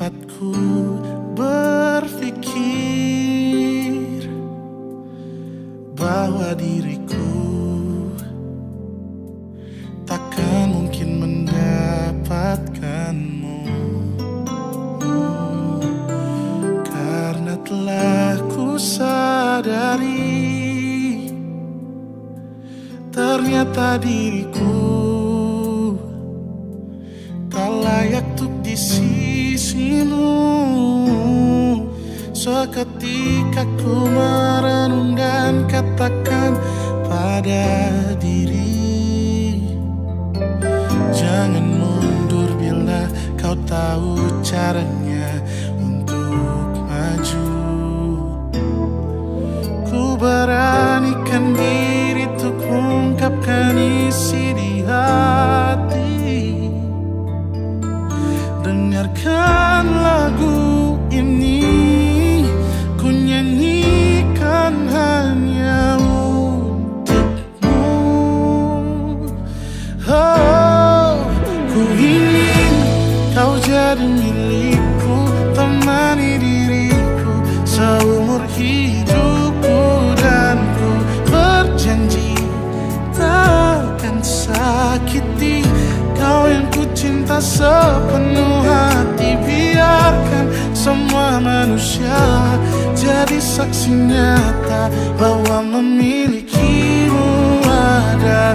tempatku berpikir bahwa diriku takkan mungkin mendapatkanmu, karena telah ku sadari ternyata diriku tak layak untuk di sisimu. Seketika ku merenung dan katakan pada diri, jangan mundur bila kau tahu caranya untuk maju. Ku beranikan diri untuk ungkapkan isi di hati. Dengarkan lagu ini, ku nyanyikan hanya untukmu. Oh, ku ingin kau jadi milikku, temani diriku seumur hidupku, dan ku berjanji takkan sakiti kau yang ku cinta sepenuh hati. Biarkan semua manusia jadi saksi nyata bahwa memilikimu adalah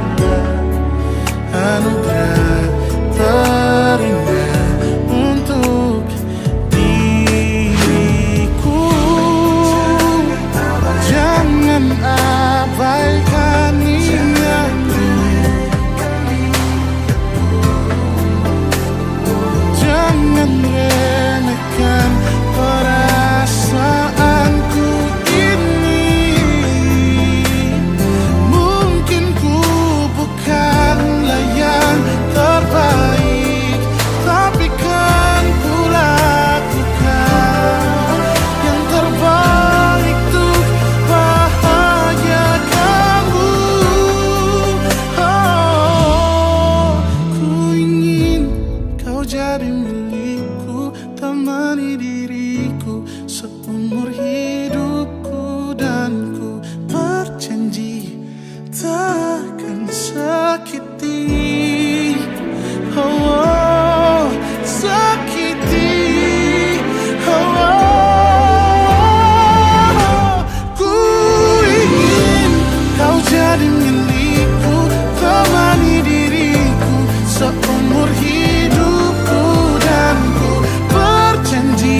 anugerah terindah untuk diriku. Jangan abaikan niatku, jangan remehkan perasaanku ini. Mungkin ku bukanlah yang terbaik, tapi kan ku lakukan yang terbaik untuk bahagiakanmu. Oh, ku ingin kau jadi milikku, temani diriku seumur hidupku, dan ku berjanji takkan sakiti, oh, sakiti, oh. Ku ingin kau jadi milikku, temani diriku seumur hidupku, dan ku berjanji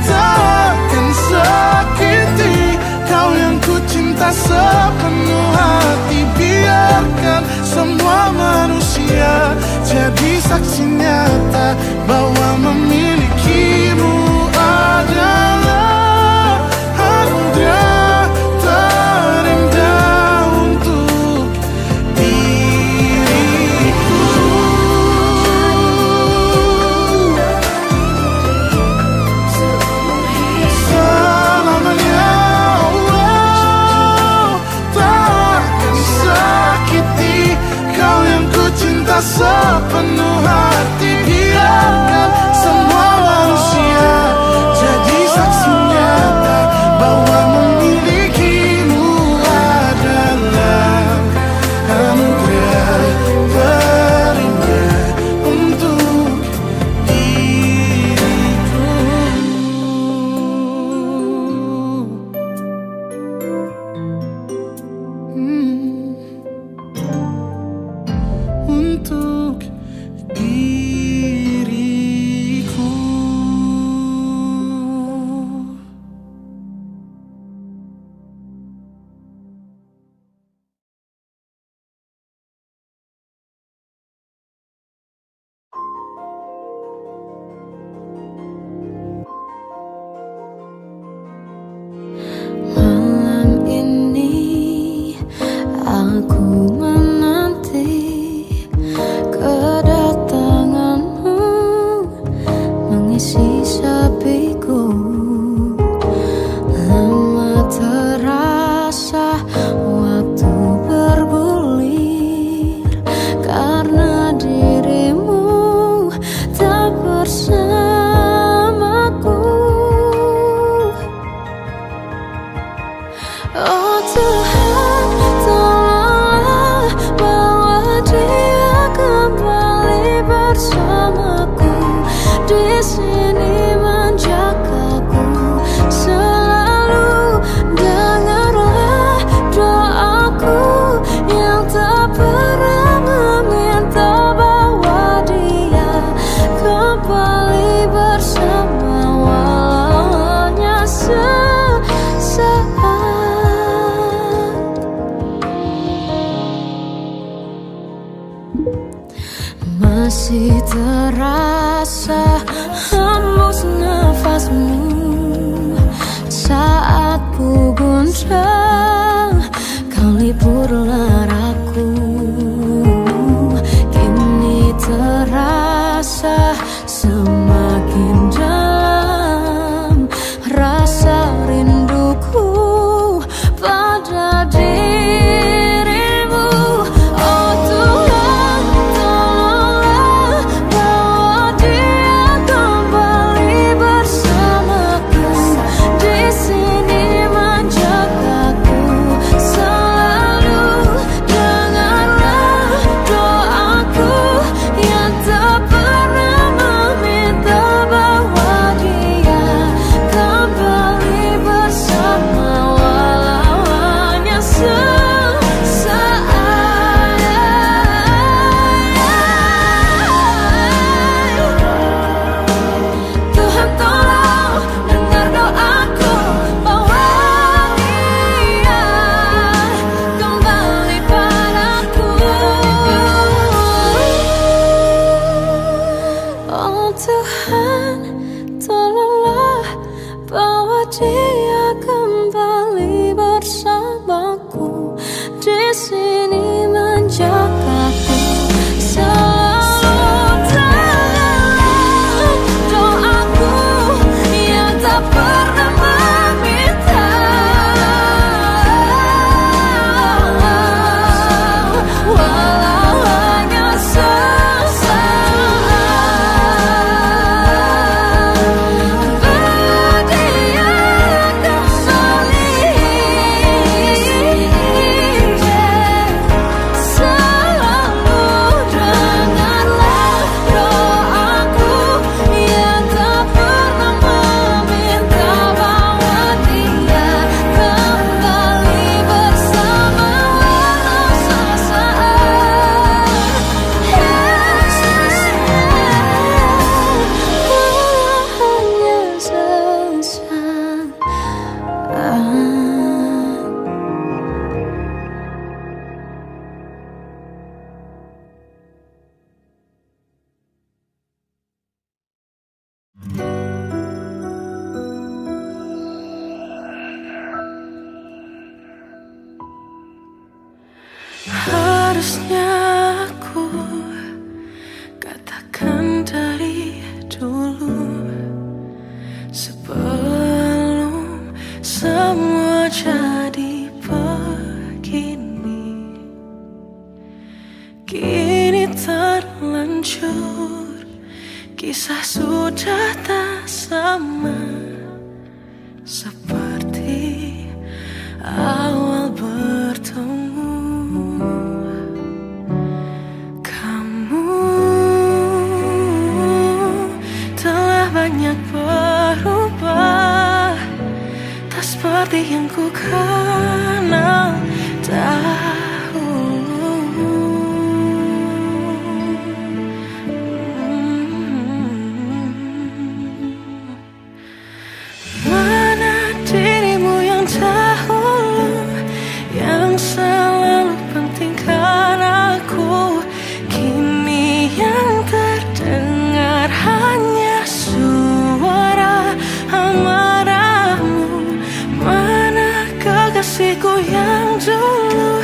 takkan sakiti kau yang ku cinta sepenuh hati. Biarkan semua manusia jadi saksi nyata bahwa memilikimu adalah anugerah terindah untuk diriku. Selamanya, oh, takkan sakiti kau yang ku cinta sepenuh hati. Biarkan semua manusia jadi saksi nyata bahwa memilikimu adalah anugerah terindah untuk diriku. Untuk diriku. Malam ini aku menanti kedatanganmu, mengisi sepiku. Lama terasa waktu bergulir, karena dirimu tak bersama. sini menjagaku selalu. Dengarlah doaku yang tak pernah meminta bawa dia kembali bersama walau hanya sesaat. Masih terasa hembus nafasmu saat ku goncang, kau liburlah raku. Kini terasa semakin dalam rasa rinduku pada dirimu. Oh Tuhan, tolonglah bawa dia kembali bersamaku, di sini menjagaku selalu. Dengarlah doaku yang tak pernah meminta bawa dia kembali bersama walau hanya sesaat. Tuhan tolong dengar doaku, bawa dia kembali padaku. Oh Tuhan, tolonglah bawa dia kembali bersamaku, di sini menjagaku selalu. Dengarlah doaku yang tak pernah meminta walau hanya sesaat. Bawa dia kembali selalu. Dengarlah doaku yang tak pernah meminta bawa dia kembali bersama walau sesaat. Walau hanya sesaat. Harusnya aku katakan dari dulu sebelum semua jadi begini. Kini terlanjur, kisah sudah tak sama seperti awal bertemu. Kamu telah banyak berubah, tak seperti yang ku kenal dahulu. Mana dirimu yang dahulu, yang selalu pentingkan aku, kini yang terdengar hanya suara amarahmu. Mana kekasihku yang dulu,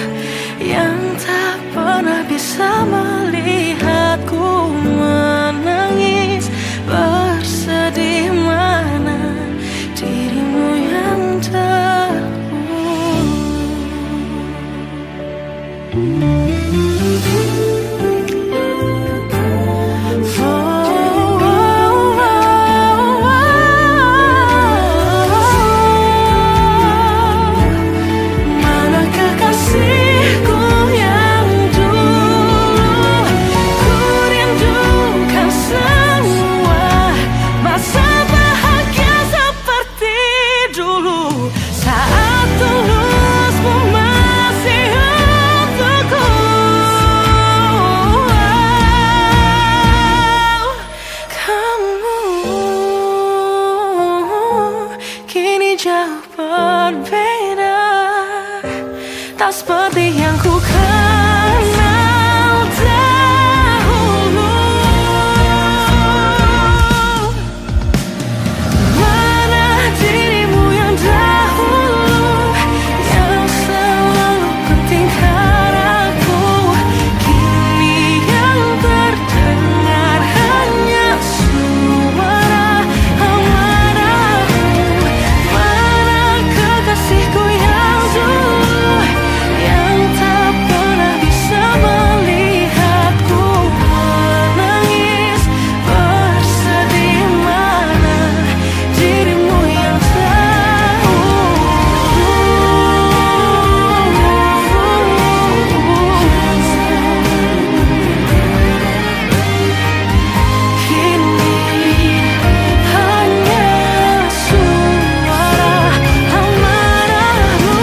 jauh berbeda, tak seperti yang ku kenal dahulu. Mana dirimu yang dahulu, yang selalu pentingkan aku. Kini yang terdengar hanya suara amarahmu. Mana kekasihku yang dulu, yang tak pernah bisa melihatku menangis bersedih. Mana dirimu yang tahu. Kini hanya suara amarahmu.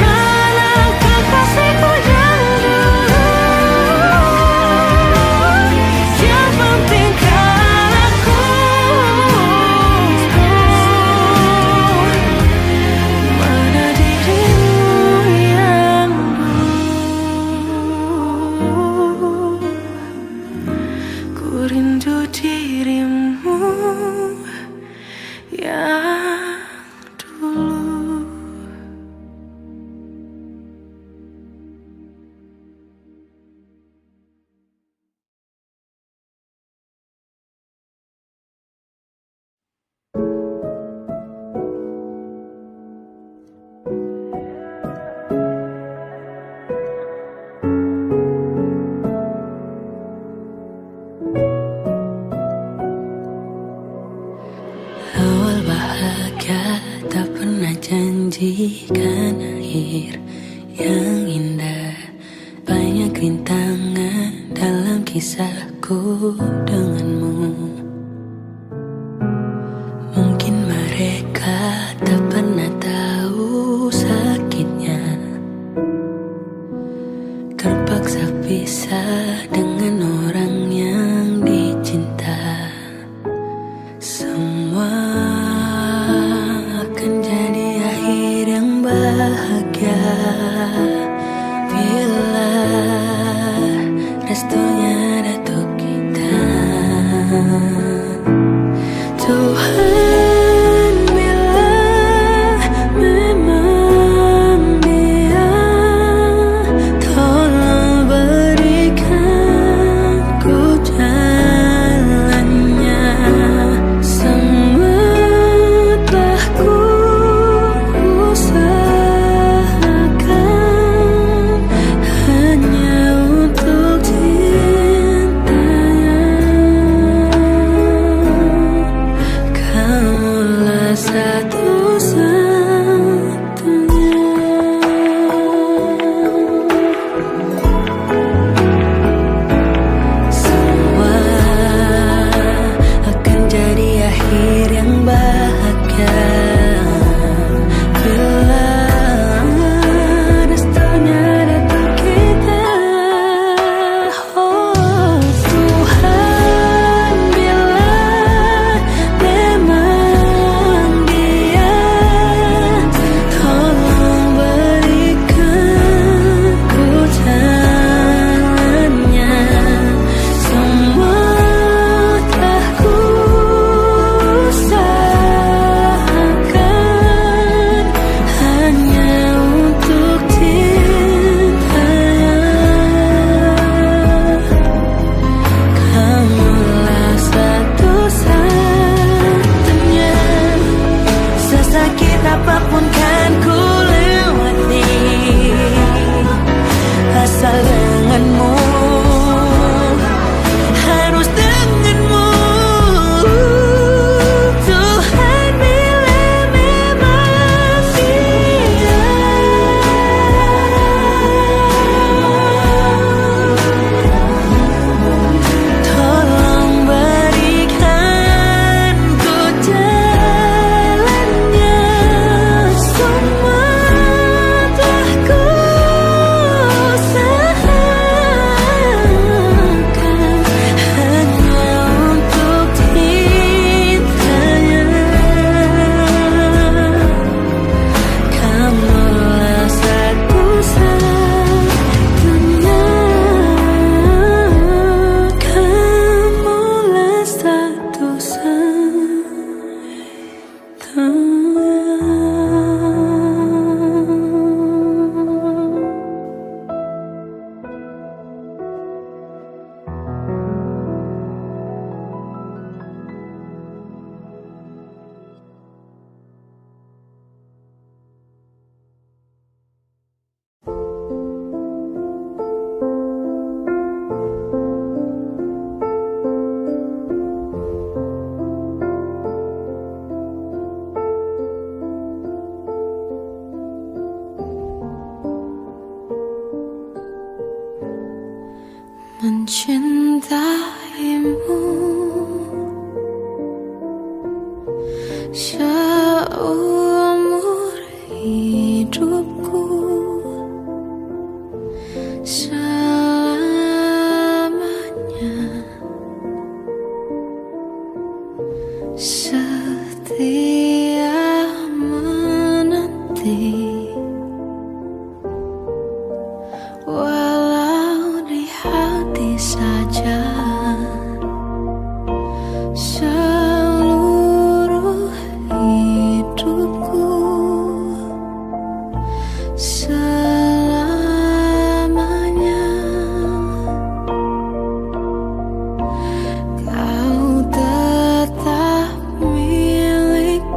Mana kekasihku yang dulu, yang pentingkan aku. Mana dirimu yang dulu, ku rindu dirimu yang dulu. Awal bahagia tak pernah janjikan akhir yang indah. Banyak rintangan dalam kisahku denganmu. Mungkin mereka tak pernah tahu sakitnya terpaksa pisah dengan orang yang dicinta. Semua akan jadi akhir yang bahagia bila restunya ada untuk kita. Tuhan, bila memang Dia, tolong berikan ku jalannya. Semua telah ku usahakan hanya untuk cintanya. Kamulah satu-satunya. Semua akan jadi akhir yang bahagia bila restunya datang kita. Oh Tuhan, bila memang Dia, seumur hidupku, selamanya setia menanti. Walau di hati saja seluruh hidupku, selamanya kau tetap milikku.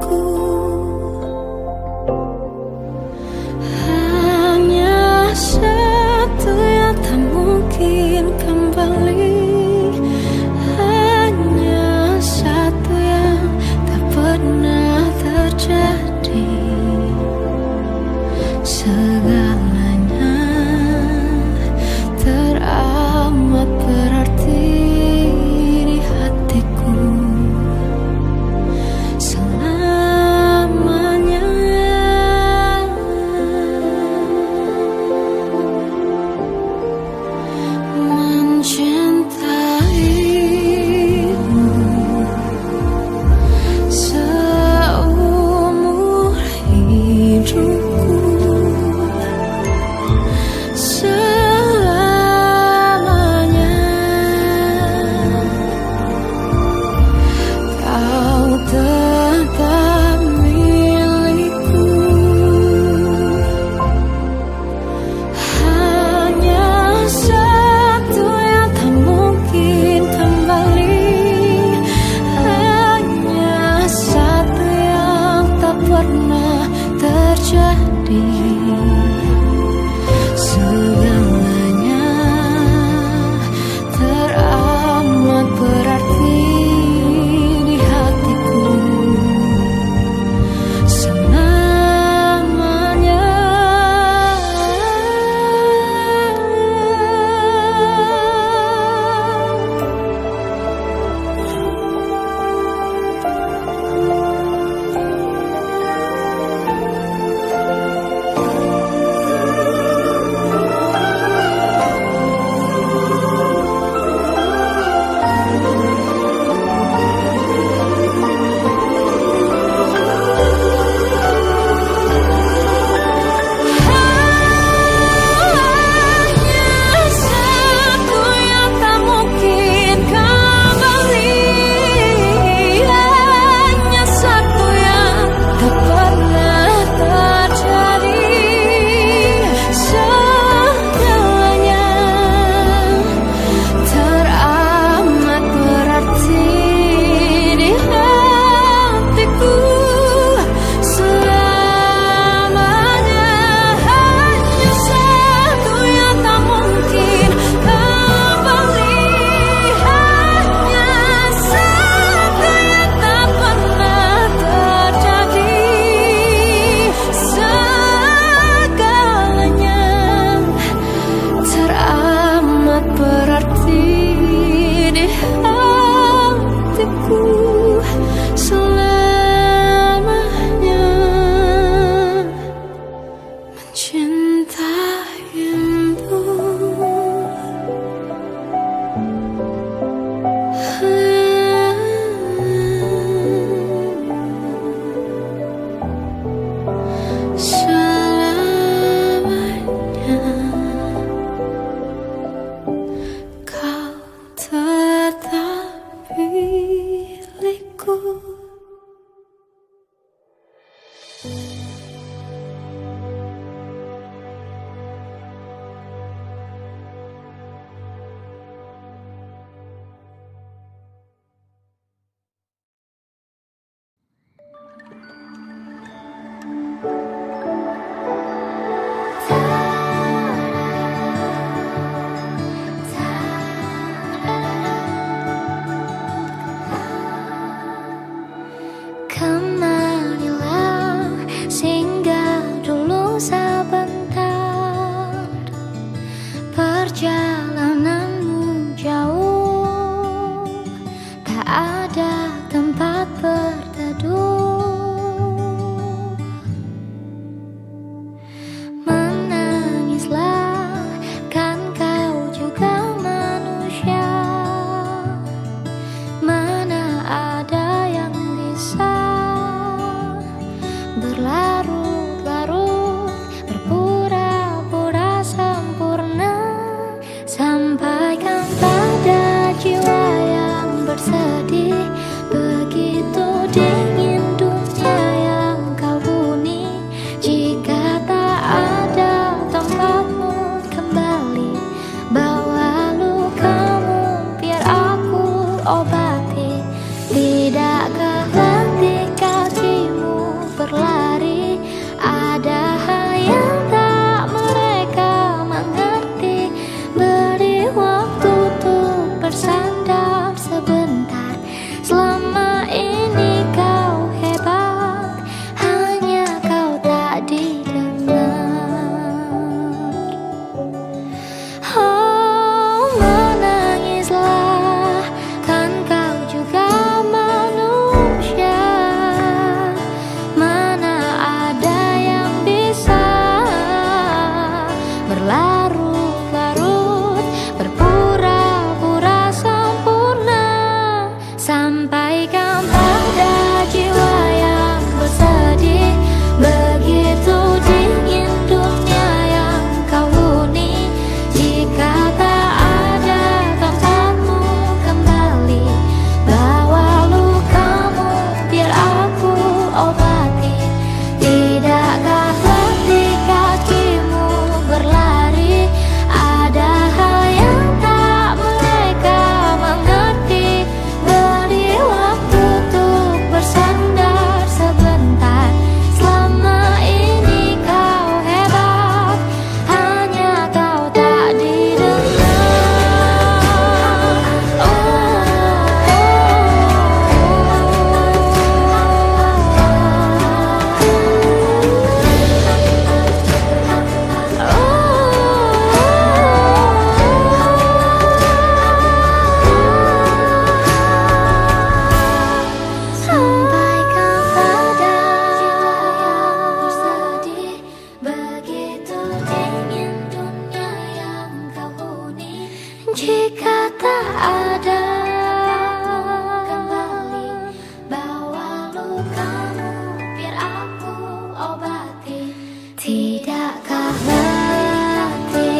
lukamu biar aku obati. Tidakkah berarti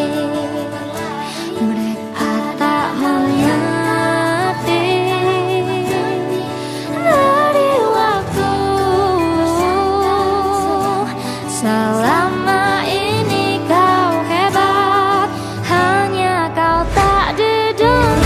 mereka tak mengerti dari waktu selama ini kau hebat, hanya kau tak didengar.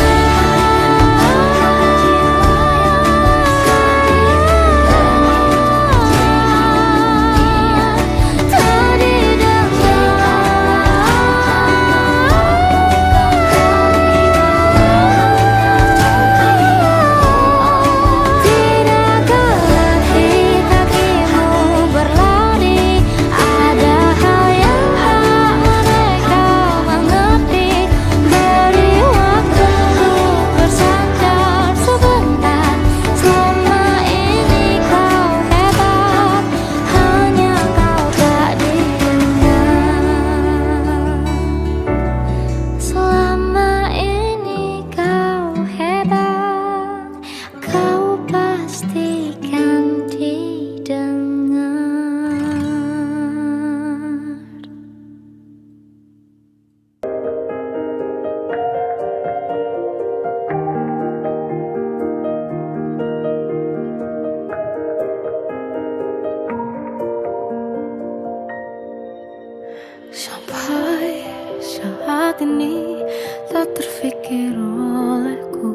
Sampai saat ini tak terfikir olehku,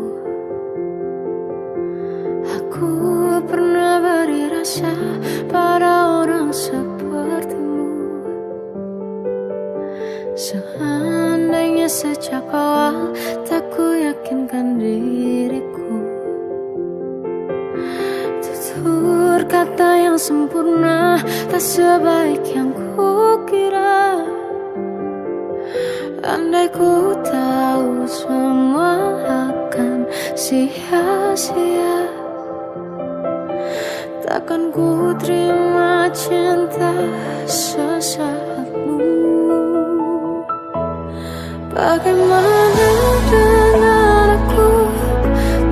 aku pernah beri rasa pada orang sepertimu. Seandainya sejak awal tak ku yakinkan diriku, tutur kata yang sempurna tak sebaik yang ku kira. Andai ku tahu semua akan sia-sia, takkan ku terima cinta sesaatmu. Bagaimana dengan aku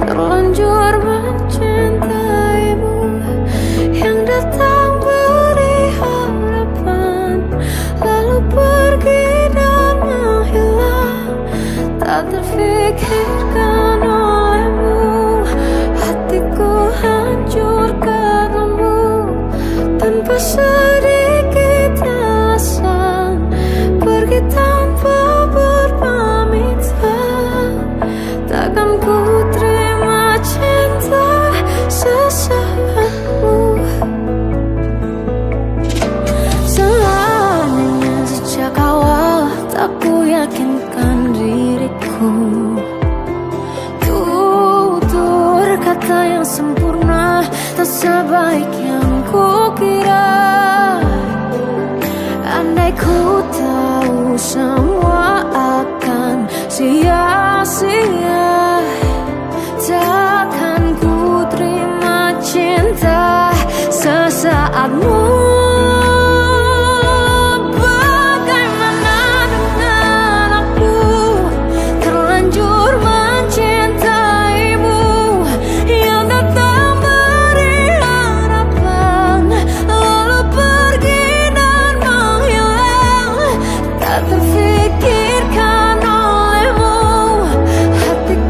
terlanjur mencintaimu, yang datang beri harapan lalu pergi dan menghilang, tak terfikirkan olehmu. Hatiku hancur karenamu, tanpa sedikit alasan, pergi tanpa berpamitan. Takkan ku terima cinta sesaatmu. Seandainya sejak awal tak ku yakinkan diriku, tutur kata yang sempurna tak sebaik yang ku kira. Andai ku tahu semua akan sia-sia, takkan ku terima cinta sesaatmu. Terfikirkan olehmu, hatiku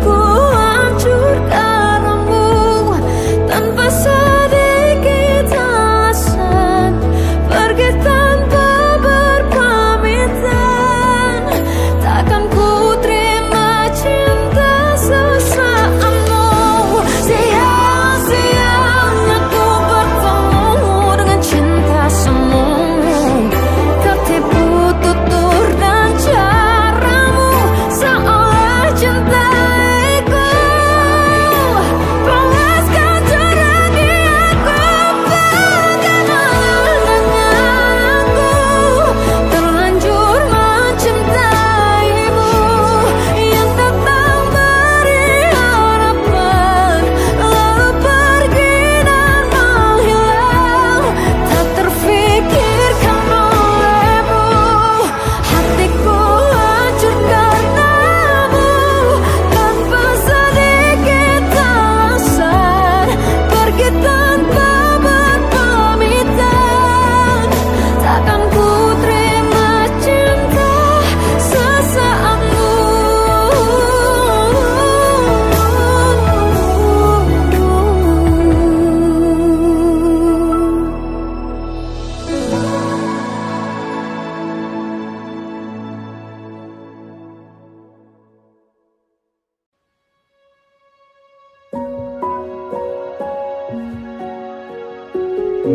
Dari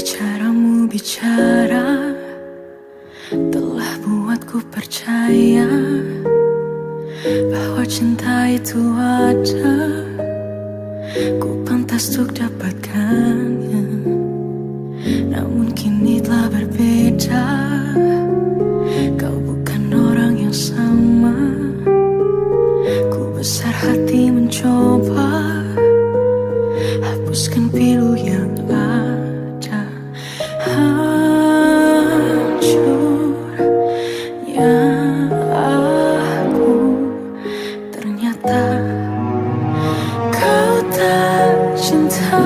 caramu bicara telah buatku percaya bahwa cinta itu ada, ku pantas untuk dapatkannya. Namun kini telah berbeda, kau bukan orang yang sama. Ku besar hati mencoba hapuskan pilu yang ada. Hancurnya aku, ternyata kau tak cinta.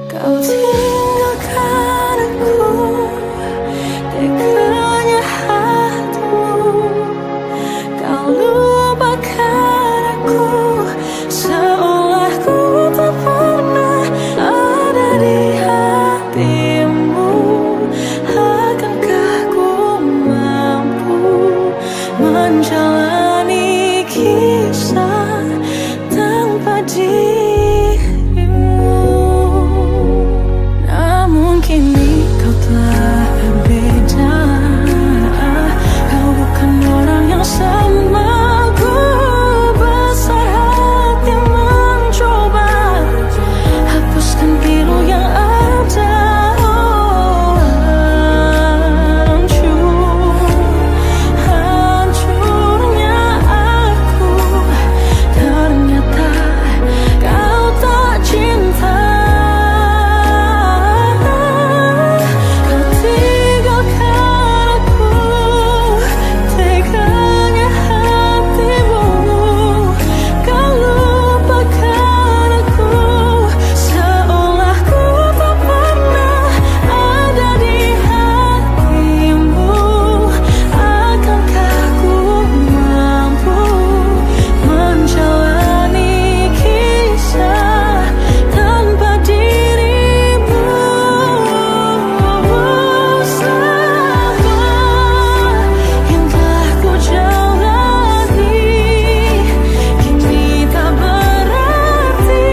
Kau tinggalkan aku, teganya hatimu. Kau lupakan aku, seolah ku tak pernah ada di hatimu. Akankah ku mampu menjalani kisah tanpa dirimu? Namun kini kau telah berbeda, kau bukan orang yang sama. Ku besar hati mencoba hapuskan pilu yang ada. Hancurnya aku, ternyata kau tak cinta. Kau tinggalkan aku, teganya hatimu. Kau lupakan aku, seolah ku tak pernah ada di hatimu. Akankah ku mampu menjalani kisah tanpa dirimu? Semua yang telah ku jalani kini tak berarti.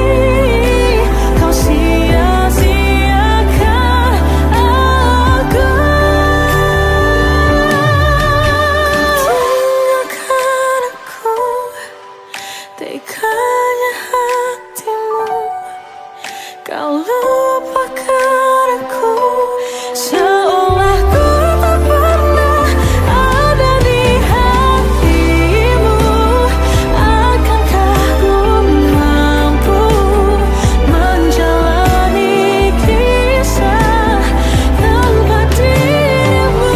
Kau sia-siakan aku. Tinggalkan aku, teganya hatimu. Kau lupakan aku, seolah ku tak pernah ada di hatimu. Akankah ku mampu menjalani kisah tanpa dirimu?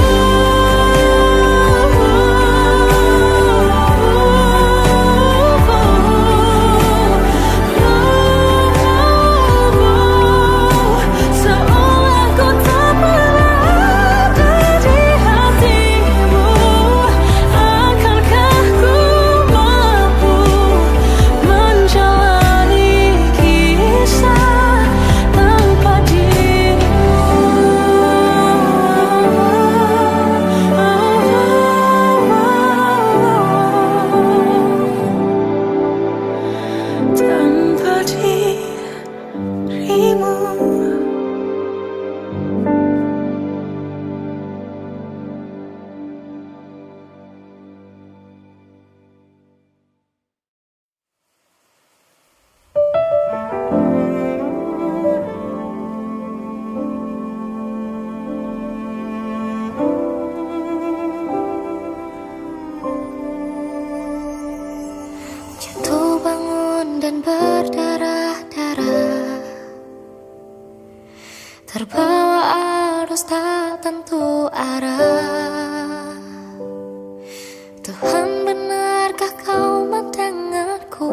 Seolah ku tak pernah ada di hatimu. Akankah ku mampu menjalani kisah tanpa dirimu? Tanpa dirimu. Jatuh bangun dan berdarah-darah, terbawa arus tak tentu arah. Tuhan, benarkah kau mendengarku?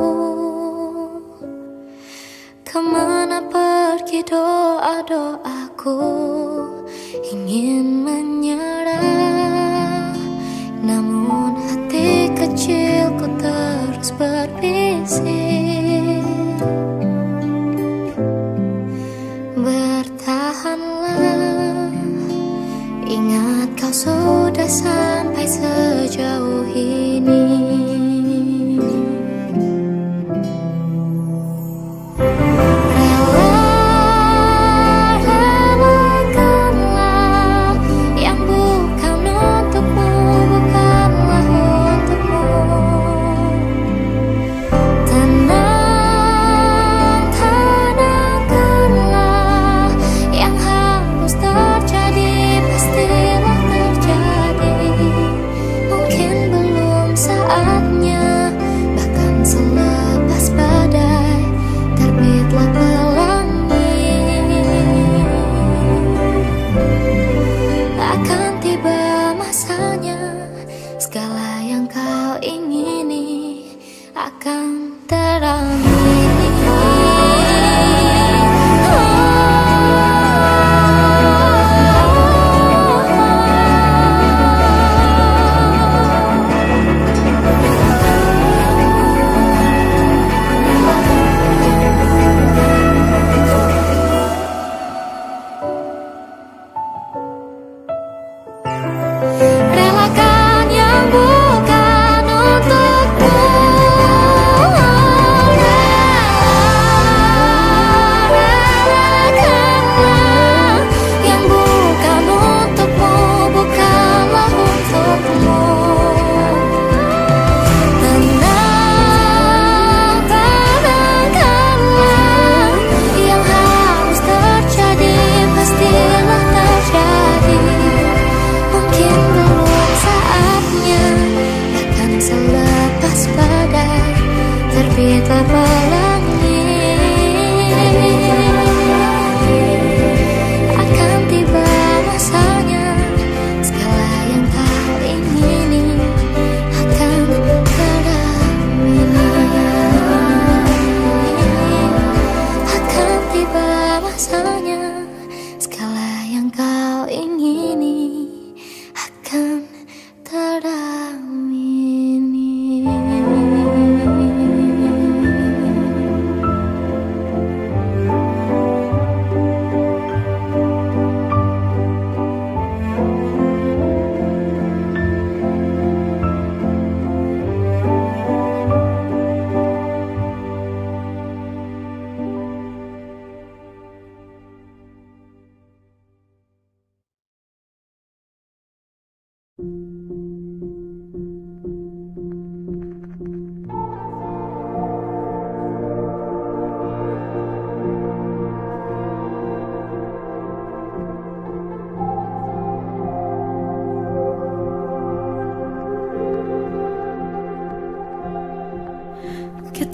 Kemana pergi doa-doaku? Ingin menyerah, namun hati kecilku terus berbisik.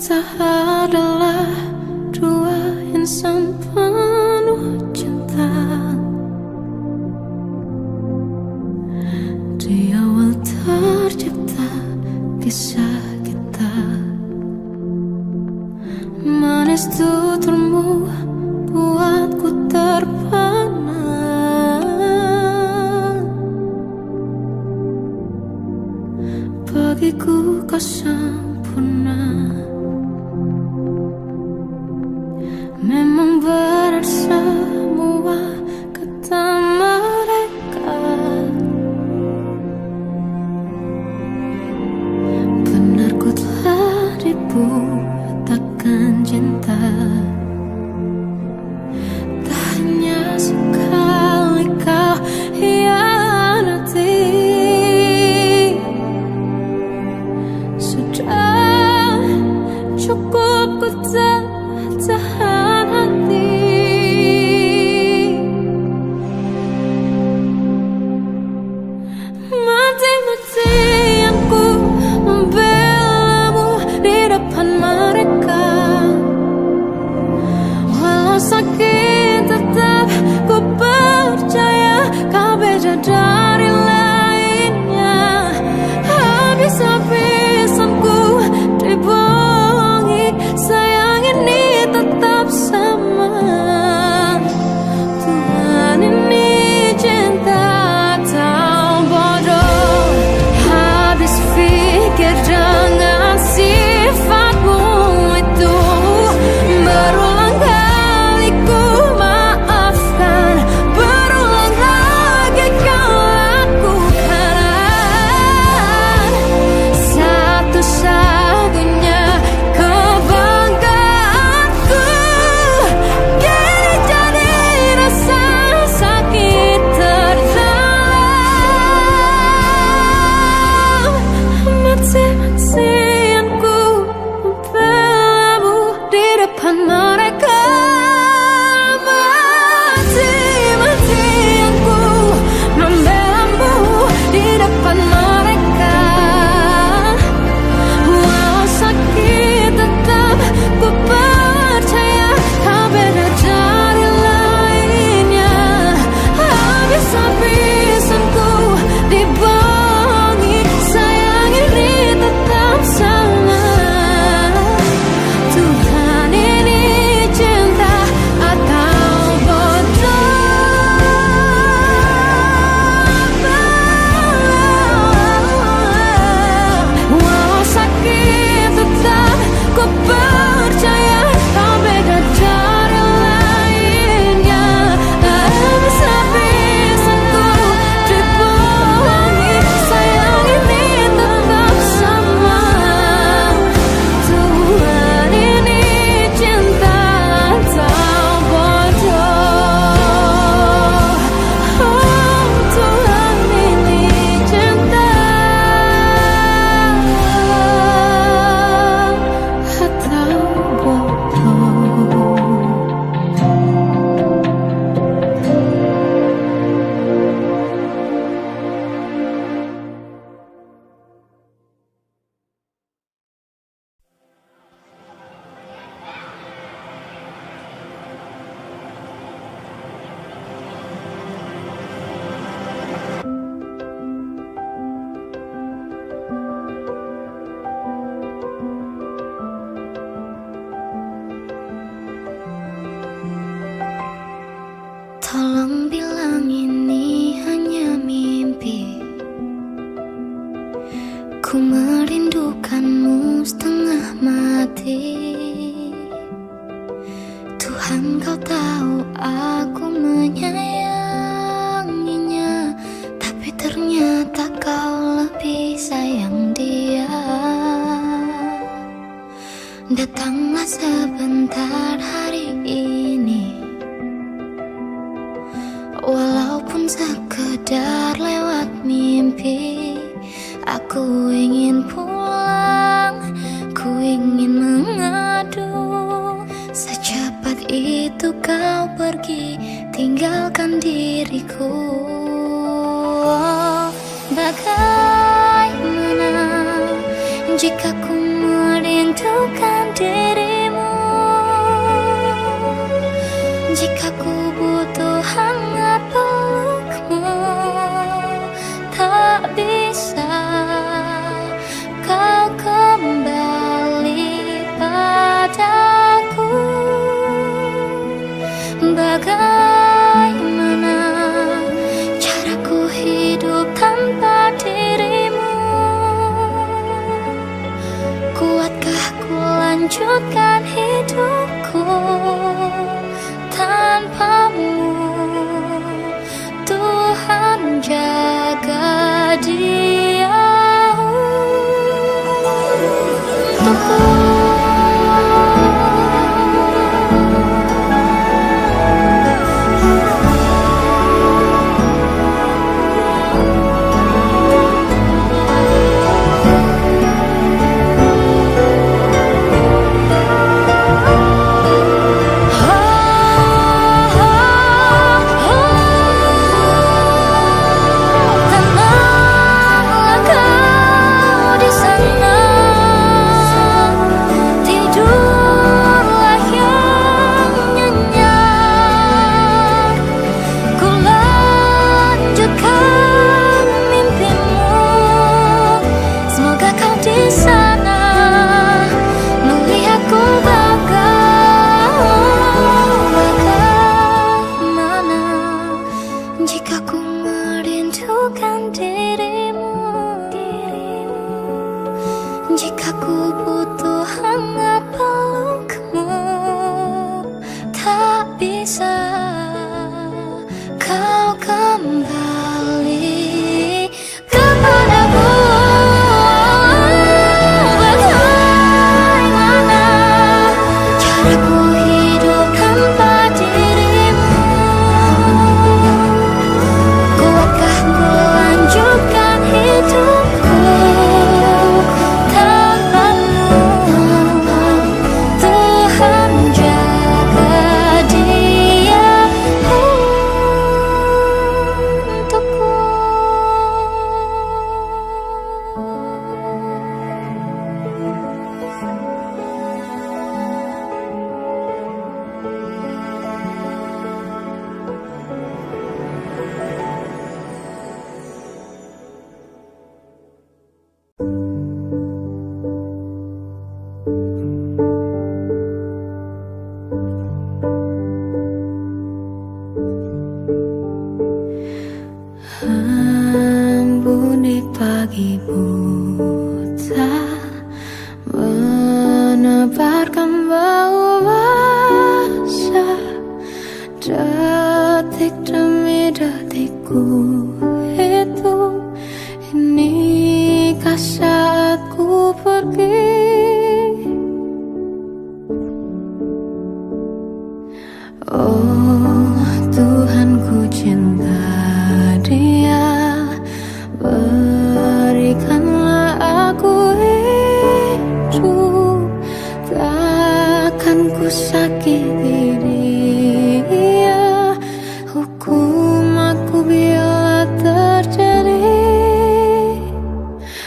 Kita adalah dua insan penuh cinta. Di awal tercipta kisah kita. Manis tuturmu buatku terpana. Bagiku kau sempurna. Memang berat semua kata mereka. Benar ku telah dibutakan cinta. Tak hanya sekali kau hianati. Sudah cukup ku tahan hati. Mati-matian ku membelamu di depan mereka. Walau sakit tetap ku percaya kau beda dari lainnya. Habis-habisan ku dibohongi, sayang ini tetap sama. Tuhan ini cinta atau bodoh. Habis pikir dengan sifatmu itu. Berulang kali ku maafkan, berulang lagi kau lakukan. Satu-satunya kebanggaanku kini jadi rasa sakit terdalam. Mati-matian ku membelamu di depan mereka. Mati-matian ku membelamu di depan mereka. Walau sakit tetap ku percaya kau beda dari lainnya. Habis-habisan ku dibohongi, sayang ini tetap sama. Tuhan ini cinta atau bodoh. Walau sakit tetap ku percaya kau beda dari lainnya. Habis-habisan ku dibohongi, sayang ini tetap sama. Tuhan ini cinta atau bodoh. Oh, Tuhan ini cinta atau bodoh. Tolong bilang ini hanya mimpi. Ku merindukanmu setengah mati. Tuhan, kau tahu aku menyayanginya, tapi ternyata kau lebih sayang dia. Datanglah sebentar hari ini, walaupun sekedar lewat mimpi. Aku ingin pulang, ku ingin mengadu. Secepat itu kau pergi, tinggalkan diriku. Bagaimana jika ku merindu merindukan dirimu. Jika ku butuh hangat pelukmu, tak bisa kau kembali padaku. Bagaimana caraku hidup tanpa dirimu? Kuatkah ku lanjutkan hidupku tanpamu? Tuhan jaga dia untukku. Jika ku butuh hangat pelukmu, tak bisa kau kembali kepadaku. Bagaimana caraku hidup tanpa dirimu? Kuatkah ku lanjutkan hidupku pagi buta menebarkan bau basah. Detik demi detikku hidup, inikah saatku pergi? Oh Tuhan, ku cinta dia, berikanlah aku hidup, takkan ku sakiti dia. Hukum aku bila terjadi.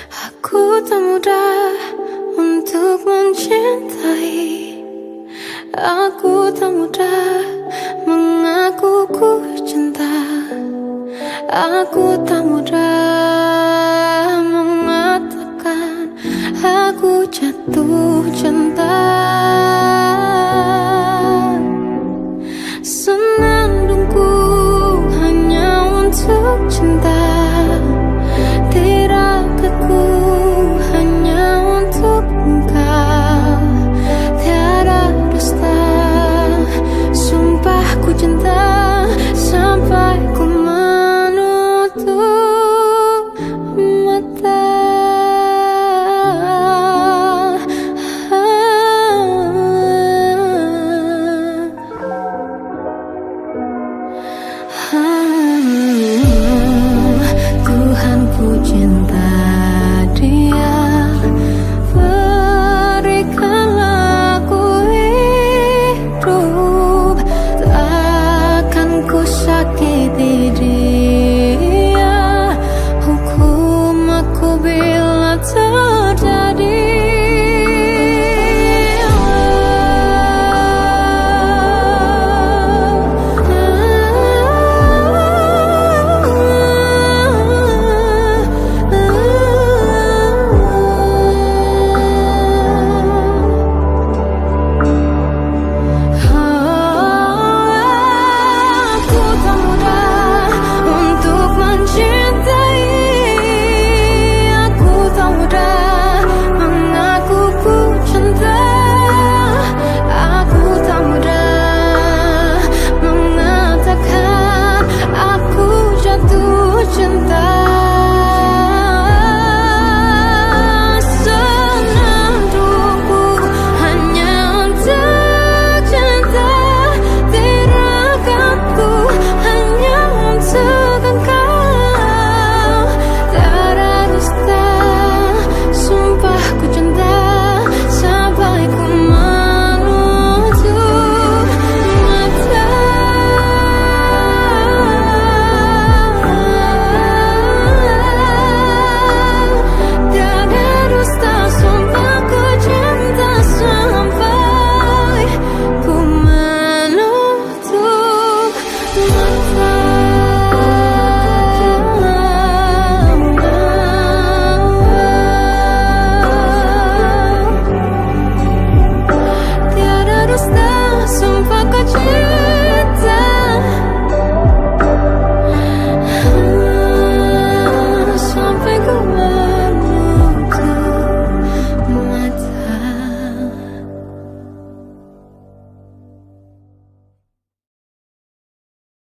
Aku tak mudah untuk mencintai, aku tak mudah mengaku ku cinta, aku tak mudah